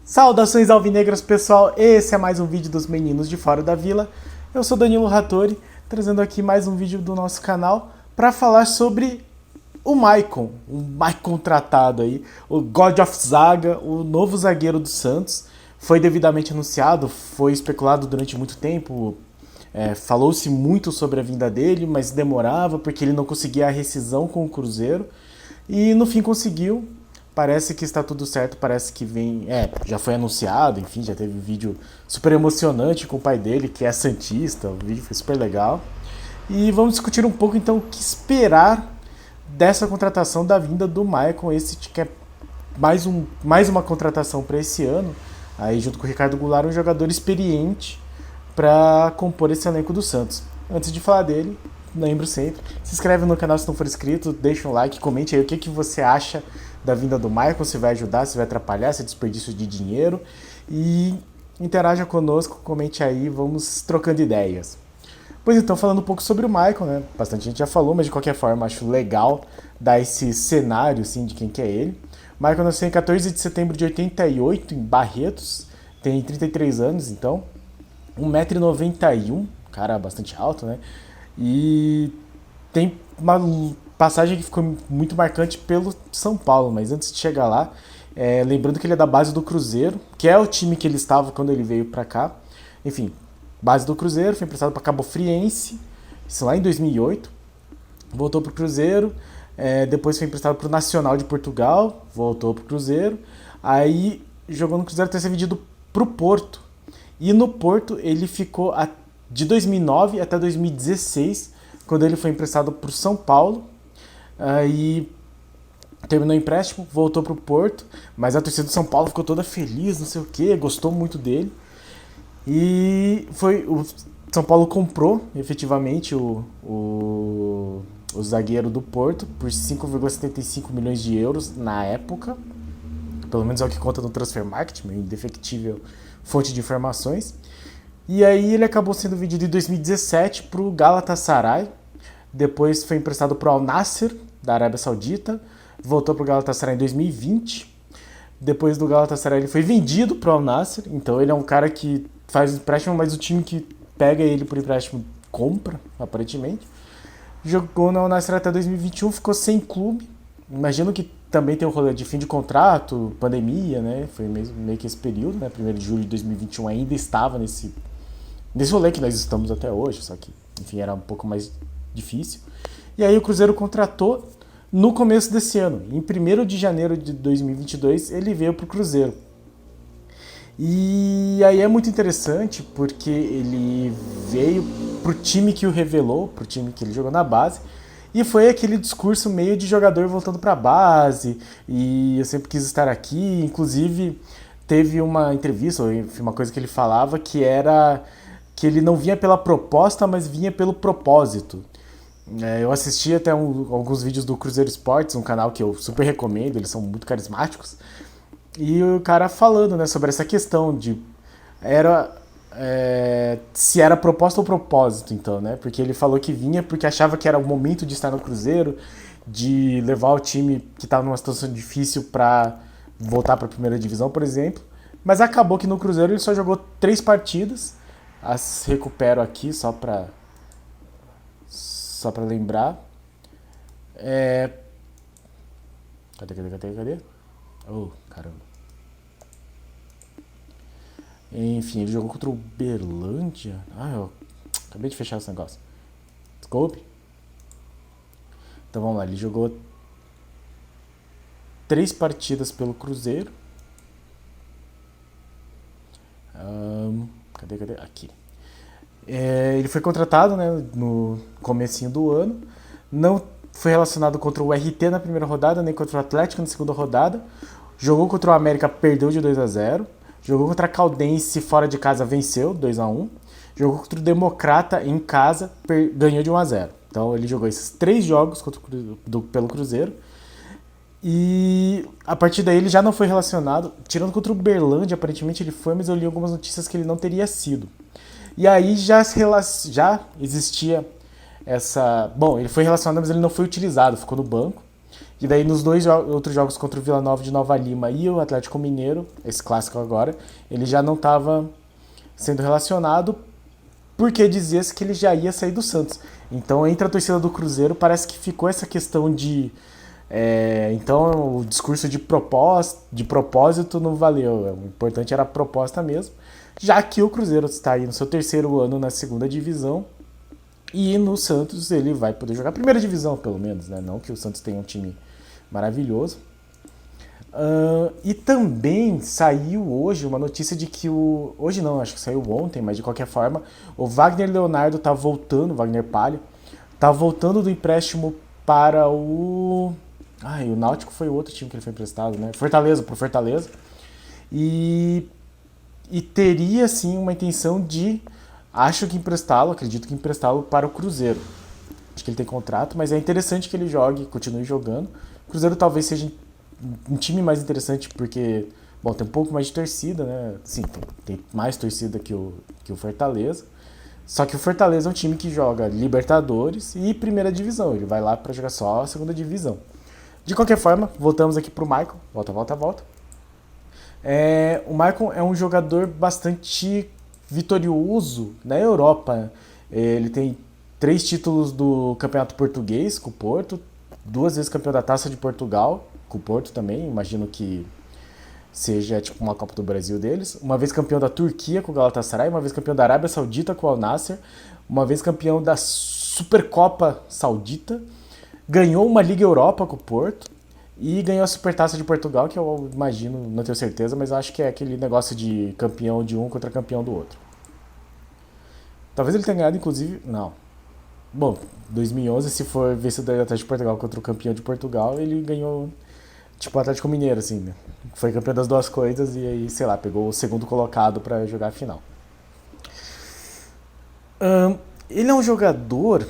Saudações alvinegras, pessoal! Esse é mais um vídeo dos meninos de fora da vila. Eu sou Danilo Rattori, trazendo aqui mais um vídeo do nosso canal para falar sobre o Maicon contratado aí, o God of Zaga, o novo zagueiro do Santos. Foi devidamente anunciado, foi especulado durante muito tempo, falou-se muito sobre a vinda dele, mas demorava porque ele não conseguia a rescisão com o Cruzeiro e no fim conseguiu. Parece que está tudo certo, parece que vem... já foi anunciado, enfim, já teve um vídeo super emocionante com o pai dele, que é santista, o vídeo foi super legal. E vamos discutir um pouco, então, o que esperar dessa contratação da vinda do Maicon, esse que é mais uma contratação para esse ano, aí junto com o Ricardo Goulart, um jogador experiente para compor esse elenco do Santos. Antes de falar dele, lembro sempre, se inscreve no canal se não for inscrito, deixa um like, comente aí o que você acha da vinda do Maicon, se vai ajudar, se vai atrapalhar, se é desperdício de dinheiro, e interaja conosco, comente aí, vamos trocando ideias. Pois então, falando um pouco sobre o Maicon, né, bastante gente já falou, mas de qualquer forma acho legal dar esse cenário assim, de quem que é ele. O Maicon nasceu em 14 de setembro de 88, em Barretos, tem 33 anos, então, 1,91 m, cara bastante alto, né, e tem uma passagem que ficou muito marcante pelo São Paulo, mas antes de chegar lá, lembrando que ele é da base do Cruzeiro, que é o time que ele estava quando ele veio para cá. Enfim, base do Cruzeiro, foi emprestado para Cabo Friense, isso lá em 2008, voltou para o Cruzeiro, depois foi emprestado para o Nacional de Portugal, voltou para o Cruzeiro, aí jogou no Cruzeiro até ser vendido para o Porto, e no Porto ele ficou de 2009 até 2016, quando ele foi emprestado para o São Paulo. Aí terminou o empréstimo, voltou para o Porto, mas a torcida do São Paulo ficou toda feliz, não sei o que, gostou muito dele. E o São Paulo comprou efetivamente o zagueiro do Porto por 5,75 milhões de euros na época. Pelo menos é o que conta no Transfer Market, uma indefectível fonte de informações. E aí ele acabou sendo vendido em 2017 para o Galatasaray. Depois foi emprestado para o Al Nassr, da Arábia Saudita. Voltou para o Galatasaray em 2020. Depois do Galatasaray ele foi vendido para o Al Nassr. Então ele é um cara que faz empréstimo, mas o time que pega ele por empréstimo compra, aparentemente. Jogou no Al Nassr até 2021, ficou sem clube. Imagino que também tem um rolê de fim de contrato, pandemia, né? Foi meio que esse período, né? 1º de julho de 2021 ainda estava nesse rolê que nós estamos até hoje, só que, enfim, era um pouco mais difícil. E aí o Cruzeiro contratou no começo desse ano. Em 1º de janeiro de 2022, ele veio para o Cruzeiro. E aí é muito interessante porque ele veio para o time que o revelou, para o time que ele jogou na base, e foi aquele discurso meio de jogador voltando para a base, e eu sempre quis estar aqui. Inclusive, teve uma entrevista, uma coisa que ele falava, que era que ele não vinha pela proposta, mas vinha pelo propósito. Eu assisti até alguns vídeos do Cruzeiro Esportes, um canal que eu super recomendo, eles são muito carismáticos, e o cara falando, né, sobre essa questão de se era proposta ou propósito, então, né, porque ele falou que vinha porque achava que era o momento de estar no Cruzeiro, de levar o time que estava numa situação difícil para voltar para a primeira divisão, por exemplo, mas acabou que no Cruzeiro ele só jogou 3 partidas, as recupero aqui só para lembrar. Cadê? Oh, caramba. Enfim, ele jogou contra o Uberlândia. Eu acabei de fechar esse negócio. Desculpe. Então vamos lá, ele jogou 3 partidas pelo Cruzeiro. Cadê? Aqui. Ele foi contratado, né, no comecinho do ano. Não foi relacionado contra o RT na primeira rodada, nem contra o Atlético na segunda rodada. Jogou contra o América, perdeu de 2-0. Jogou contra a Caldense fora de casa, venceu 2-1. Jogou contra o Democrata em casa, ganhou de 1-0. Então ele jogou esses 3 jogos pelo Cruzeiro. E a partir daí ele já não foi relacionado. Tirando contra o Uberlândia, aparentemente ele foi, mas eu li algumas notícias que ele não teria sido. E aí já existia essa... Bom, ele foi relacionado, mas ele não foi utilizado, ficou no banco. E daí nos outros jogos contra o Vila Nova de Nova Lima e o Atlético Mineiro, esse clássico agora, ele já não estava sendo relacionado porque dizia-se que ele já ia sair do Santos. Então, entre a torcida do Cruzeiro, parece que ficou essa questão de... então, o discurso de propósito não valeu. O importante era a proposta mesmo, já que o Cruzeiro está aí no seu terceiro ano na segunda divisão e no Santos ele vai poder jogar a primeira divisão, pelo menos, né? Não que o Santos tenha um time maravilhoso. E também saiu hoje uma notícia de que hoje não, acho que saiu ontem, mas de qualquer forma, o Wagner Leonardo tá voltando, Wagner Palha, tá voltando do empréstimo para o Náutico foi o outro time que ele foi emprestado, né? Pro Fortaleza. E teria, sim, uma intenção de, acredito que emprestá-lo para o Cruzeiro. Acho que ele tem contrato, mas é interessante que ele continue jogando. O Cruzeiro talvez seja um time mais interessante porque, bom, tem um pouco mais de torcida, né? Sim, tem mais torcida que o Fortaleza. Só que o Fortaleza é um time que joga Libertadores e Primeira Divisão. Ele vai lá para jogar só a Segunda Divisão. De qualquer forma, voltamos aqui pro Maicon. Volta. O Maicon é um jogador bastante vitorioso na Europa. Ele tem 3 títulos do Campeonato Português com o Porto, 2 vezes campeão da Taça de Portugal com o Porto também, imagino que seja tipo uma Copa do Brasil deles, uma vez campeão da Turquia com o Galatasaray, uma vez campeão da Arábia Saudita com o Al Nassr, uma vez campeão da Supercopa Saudita, ganhou uma Liga Europa com o Porto e ganhou a Supertaça de Portugal, que eu imagino, não tenho certeza, mas eu acho que é aquele negócio de campeão de um contra campeão do outro. Talvez ele tenha ganhado, inclusive... Não. Bom, 2011, se for vencedor do Atlético de Portugal contra o campeão de Portugal, ele ganhou, tipo, o Atlético Mineiro, assim, né? Foi campeão das duas coisas e aí, sei lá, pegou o segundo colocado pra jogar a final. Ele é um jogador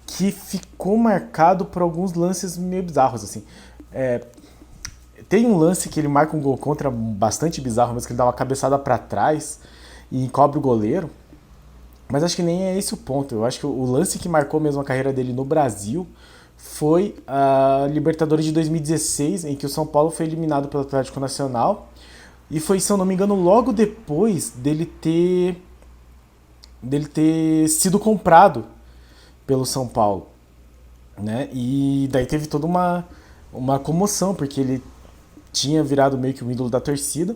que ficou marcado por alguns lances meio bizarros, assim. Tem um lance que ele marca um gol contra bastante bizarro, mas que ele dá uma cabeçada pra trás e encobre o goleiro. Mas acho que nem é esse o ponto. Eu acho que o lance que marcou mesmo a carreira dele no Brasil foi a Libertadores de 2016, em que o São Paulo foi eliminado pelo Atlético Nacional. E foi, se eu não me engano, logo depois dele ter sido comprado pelo São Paulo, né? E daí teve toda uma comoção, porque ele tinha virado meio que um ídolo da torcida.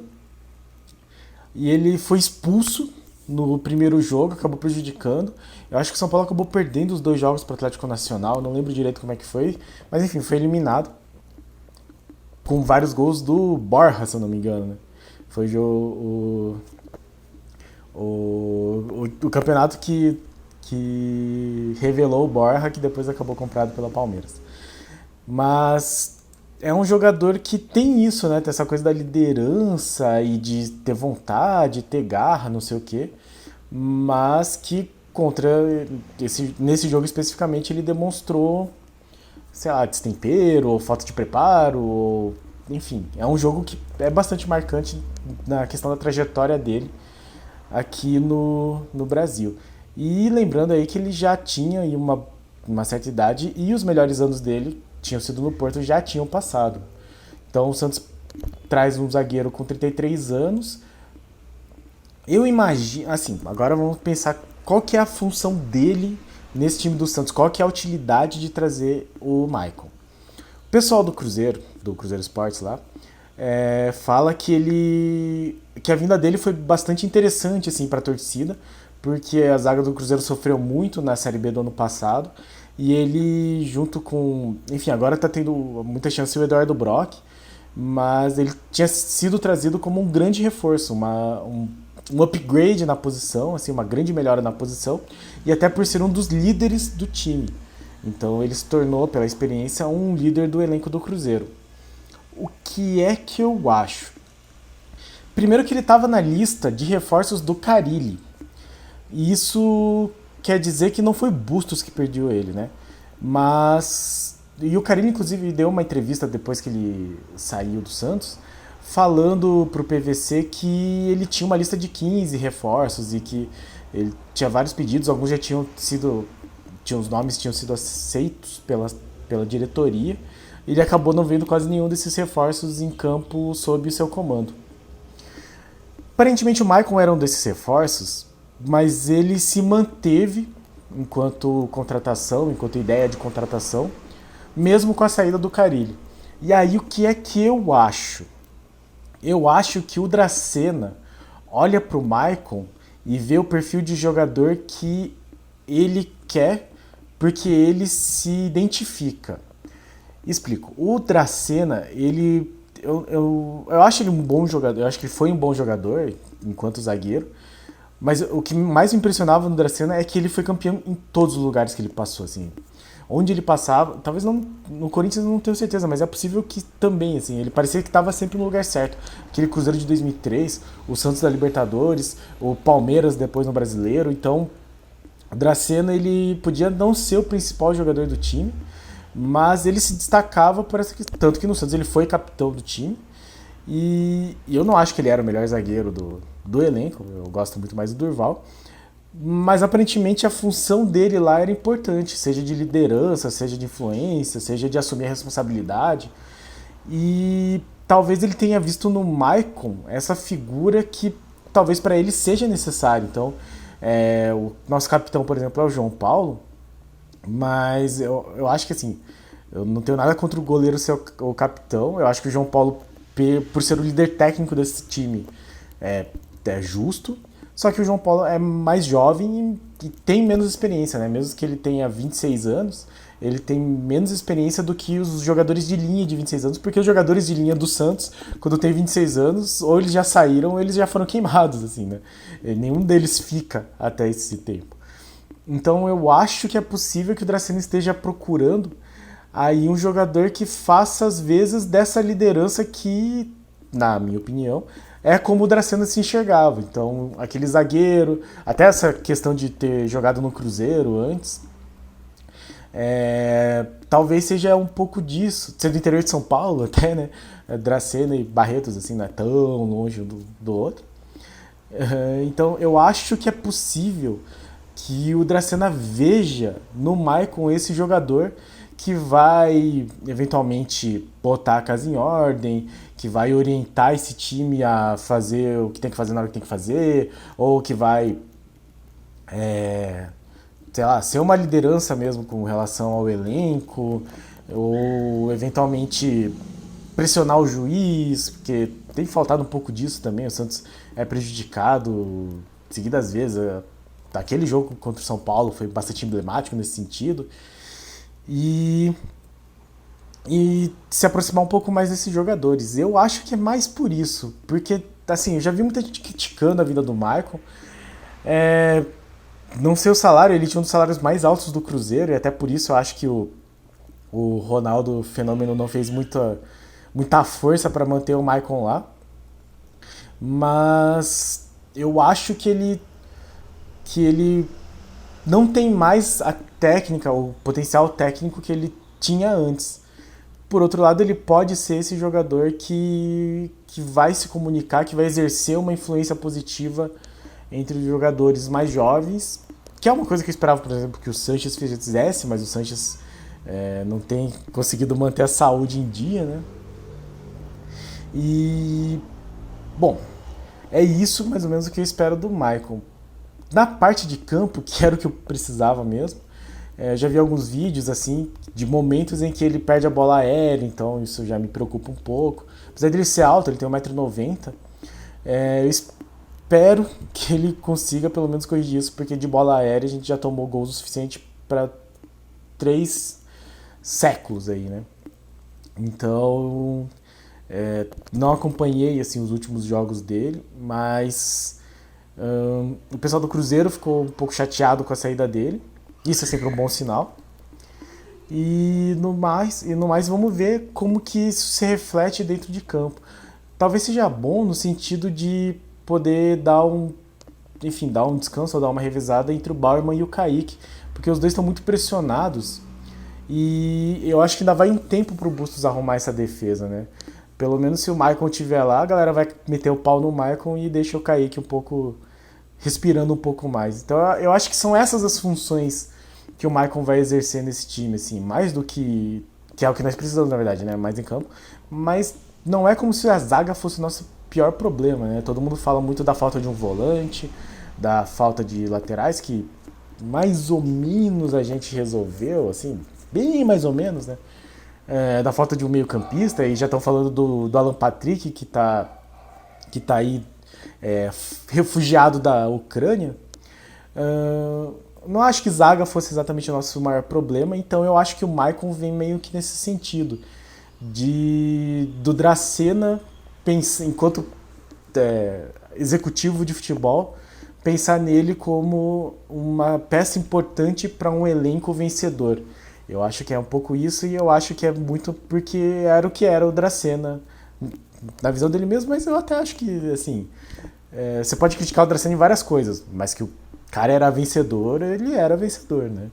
E ele foi expulso no primeiro jogo, acabou prejudicando. Eu acho que o São Paulo acabou perdendo os 2 jogos para o Atlético Nacional, não lembro direito como é que foi, mas enfim, foi eliminado com vários gols do Borja, se eu não me engano, né? Foi o campeonato que revelou o Borja, que depois acabou comprado pela Palmeiras. Mas é um jogador que tem isso, né? Tem essa coisa da liderança e de ter vontade, ter garra, não sei o quê. Mas que nesse jogo especificamente ele demonstrou, sei lá, destempero, ou falta de preparo, ou, enfim. É um jogo que é bastante marcante na questão da trajetória dele aqui no Brasil. E lembrando aí que ele já tinha aí uma certa idade e os melhores anos dele tinham sido no Porto, já tinham passado. Então o Santos traz um zagueiro com 33 anos. Eu imagino, assim, agora vamos pensar qual que é a função dele nesse time do Santos, qual que é a utilidade de trazer o Maicon. O pessoal do Cruzeiro Esportes lá, fala que a vinda dele foi bastante interessante assim, para a torcida, porque a zaga do Cruzeiro sofreu muito na Série B do ano passado, e ele junto com... Enfim, agora está tendo muita chance o Eduardo Brock, mas ele tinha sido trazido como um grande reforço, um upgrade na posição, assim, uma grande melhora na posição, e até por ser um dos líderes do time. Então ele se tornou, pela experiência, um líder do elenco do Cruzeiro. O que é que eu acho? Primeiro que ele estava na lista de reforços do Carille. E isso quer dizer que não foi Bustos que perdeu ele, né? E o Carille, inclusive, deu uma entrevista depois que ele saiu do Santos, falando pro PVC que ele tinha uma lista de 15 reforços e que ele tinha vários pedidos, alguns já os nomes tinham sido aceitos pela diretoria. Ele acabou não vendo quase nenhum desses reforços em campo sob o seu comando. Aparentemente o Maicon era um desses reforços, mas ele se manteve enquanto contratação, enquanto ideia de contratação, mesmo com a saída do Carille. E aí o que é que eu acho? Eu acho que o Dracena olha para o Maicon e vê o perfil de jogador que ele quer, porque ele se identifica. Explico. O Dracena, eu acho ele um bom jogador, eu acho que ele foi um bom jogador enquanto zagueiro, mas o que mais me impressionava no Dracena é que ele foi campeão em todos os lugares que ele passou, assim. Onde ele passava, talvez não no Corinthians, eu não tenho certeza, mas é possível que também, assim, ele parecia que estava sempre no lugar certo. Aquele Cruzeiro de 2003, o Santos da Libertadores, o Palmeiras depois no Brasileiro. Então, o Dracena, ele podia não ser o principal jogador do time, mas ele se destacava por essa questão. Tanto que no Santos ele foi capitão do time. E eu não acho que ele era o melhor zagueiro do elenco, eu gosto muito mais do Durval. Mas aparentemente a função dele lá era importante, seja de liderança, seja de influência, seja de assumir a responsabilidade. E talvez ele tenha visto no Maicon essa figura que talvez para ele seja necessário. Então, o nosso capitão, por exemplo, é o João Paulo, mas eu acho que assim, eu não tenho nada contra o goleiro ser o capitão. Eu acho que o João Paulo, por ser o líder técnico desse time, é justo. Só que o João Paulo é mais jovem e tem menos experiência, né? Mesmo que ele tenha 26 anos, ele tem menos experiência do que os jogadores de linha de 26 anos, porque os jogadores de linha do Santos, quando tem 26 anos, ou eles já saíram ou eles já foram queimados, assim, né? Nenhum deles fica até esse tempo. Então eu acho que é possível que o Dracena esteja procurando aí um jogador que faça, às vezes, dessa liderança que, na minha opinião, é como o Dracena se enxergava. Então, aquele zagueiro, até essa questão de ter jogado no Cruzeiro antes, talvez seja um pouco disso. Ser do interior de São Paulo até, né? Dracena e Barretos, assim, não é tão longe do outro. Então, eu acho que é possível que o Dracena veja no Maicon esse jogador que vai eventualmente botar a casa em ordem, que vai orientar esse time a fazer o que tem que fazer na hora que tem que fazer, ou que vai, sei lá, ser uma liderança mesmo com relação ao elenco, ou eventualmente pressionar o juiz, porque tem faltado um pouco disso também. O Santos é prejudicado seguidas vezes. Aquele jogo contra o São Paulo foi bastante emblemático nesse sentido. E se aproximar um pouco mais desses jogadores. Eu acho que é mais por isso, porque assim, eu já vi muita gente criticando a vida do Maicon. Não sei o salário, ele tinha um dos salários mais altos do Cruzeiro, e até por isso eu acho que o Ronaldo Fenômeno não fez muita força para manter o Maicon lá. Mas eu acho que ele não tem mais a técnica, o potencial técnico que ele tinha antes. Por outro lado, ele pode ser esse jogador que vai se comunicar, que vai exercer uma influência positiva entre os jogadores mais jovens, que é uma coisa que eu esperava, por exemplo, que o Sanches fizesse, mas o Sanches não tem conseguido manter a saúde em dia, né? E, bom, é isso mais ou menos o que eu espero do Maicon. Na parte de campo, que era o que eu precisava mesmo, já vi alguns vídeos assim de momentos em que ele perde a bola aérea, então isso já me preocupa um pouco. Apesar dele ser alto, ele tem 1,90 m, eu espero que ele consiga pelo menos corrigir isso, porque de bola aérea a gente já tomou gols o suficiente para 3 séculos aí, né? Então, não acompanhei assim os últimos jogos dele, mas o pessoal do Cruzeiro ficou um pouco chateado com a saída dele. Isso é sempre um bom sinal. E no mais vamos ver como que isso se reflete dentro de campo. Talvez seja bom no sentido de poder dar um descanso ou dar uma revisada entre o Bauerman e o Kaique, porque os dois estão muito pressionados e eu acho que ainda vai um tempo pro Bustos arrumar essa defesa, né? Pelo menos se o Maicon estiver lá, a galera vai meter o pau no Maicon e deixa o Kaique um pouco respirando um pouco mais. Então eu acho que são essas as funções que o Maicon vai exercer nesse time, assim, mais do que é o que nós precisamos, na verdade, né? Mais em campo. Mas não é como se a zaga fosse o nosso pior problema, né? Todo mundo fala muito da falta de um volante, da falta de laterais, que mais ou menos a gente resolveu, assim, bem mais ou menos, né? Da falta de um meio-campista, e já estão falando do Alan Patrick, que tá aí refugiado da Ucrânia. Não acho que zaga fosse exatamente o nosso maior problema, então eu acho que o Maicon vem meio que nesse sentido, do Dracena, enquanto executivo de futebol, pensar nele como uma peça importante para um elenco vencedor. Eu acho que é um pouco isso, e eu acho que é muito porque era o que era o Dracena, na visão dele mesmo, mas eu até acho que, assim, você pode criticar o Dracena em várias coisas, mas que o cara era vencedor, ele era vencedor, né?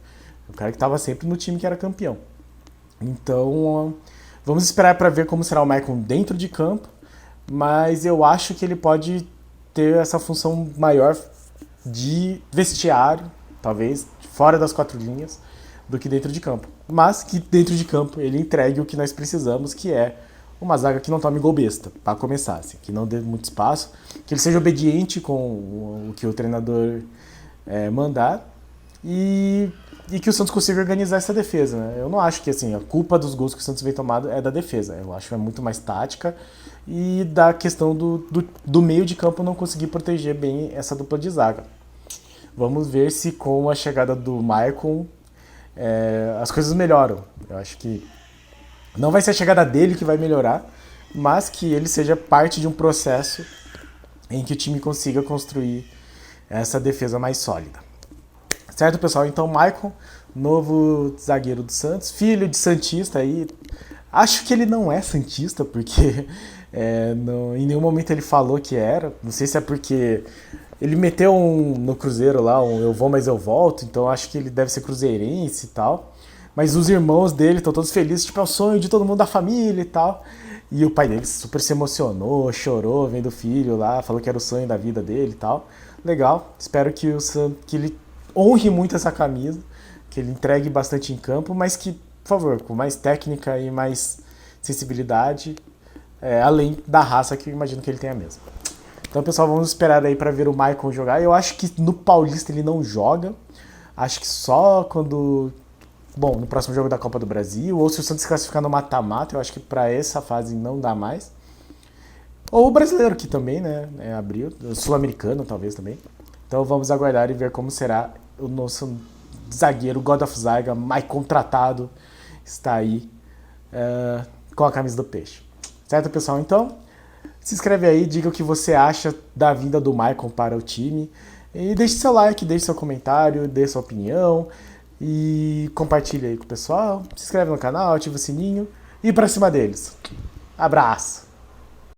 O cara que estava sempre no time que era campeão. Então, vamos esperar para ver como será o Maicon dentro de campo, mas eu acho que ele pode ter essa função maior de vestiário, talvez, fora das quatro linhas, do que dentro de campo. Mas que dentro de campo ele entregue o que nós precisamos, que é uma zaga que não tome gol besta, para começar, assim, que não dê muito espaço, que ele seja obediente com o que o treinador mandar, e que o Santos consiga organizar essa defesa, né? Eu não acho que, assim, a culpa dos gols que o Santos vem tomado é da defesa. Eu acho que é muito mais tática e da questão do meio de campo não conseguir proteger bem essa dupla de zaga. Vamos ver se com a chegada do Maicon as coisas melhoram. Eu acho que não vai ser a chegada dele que vai melhorar, mas que ele seja parte de um processo em que o time consiga construir essa defesa mais sólida. Certo, pessoal? Então, Maicon, novo zagueiro do Santos, filho de santista aí. Acho que ele não é santista, porque em nenhum momento ele falou que era. Não sei se é porque ele meteu no Cruzeiro lá, eu vou, mas eu volto. Então, acho que ele deve ser cruzeirense e tal. Mas os irmãos dele estão todos felizes, tipo, é o sonho de todo mundo da família e tal. E o pai dele super se emocionou, chorou vendo o filho lá, falou que era o sonho da vida dele e tal. Legal, espero que ele honre muito essa camisa, que ele entregue bastante em campo, mas que, por favor, com mais técnica e mais sensibilidade, além da raça que eu imagino que ele tenha mesmo. Então, pessoal, vamos esperar aí para ver o Maicon jogar. Eu acho que no Paulista ele não joga, acho que só quando... Bom, no próximo jogo da Copa do Brasil, ou se o Santos se classificar no mata-mata, eu acho que para essa fase não dá mais. Ou o brasileiro, que também, né, abriu, o sul-americano talvez também. Então vamos aguardar e ver como será o nosso zagueiro, God of Zaga, mais contratado, está aí com a camisa do Peixe. Certo, pessoal? Então, se inscreve aí, diga o que você acha da vinda do Maicon para o time. E deixe seu like, deixe seu comentário, dê sua opinião. E compartilhe aí com o pessoal. Se inscreve no canal, ativa o sininho. E pra cima deles. Abraço!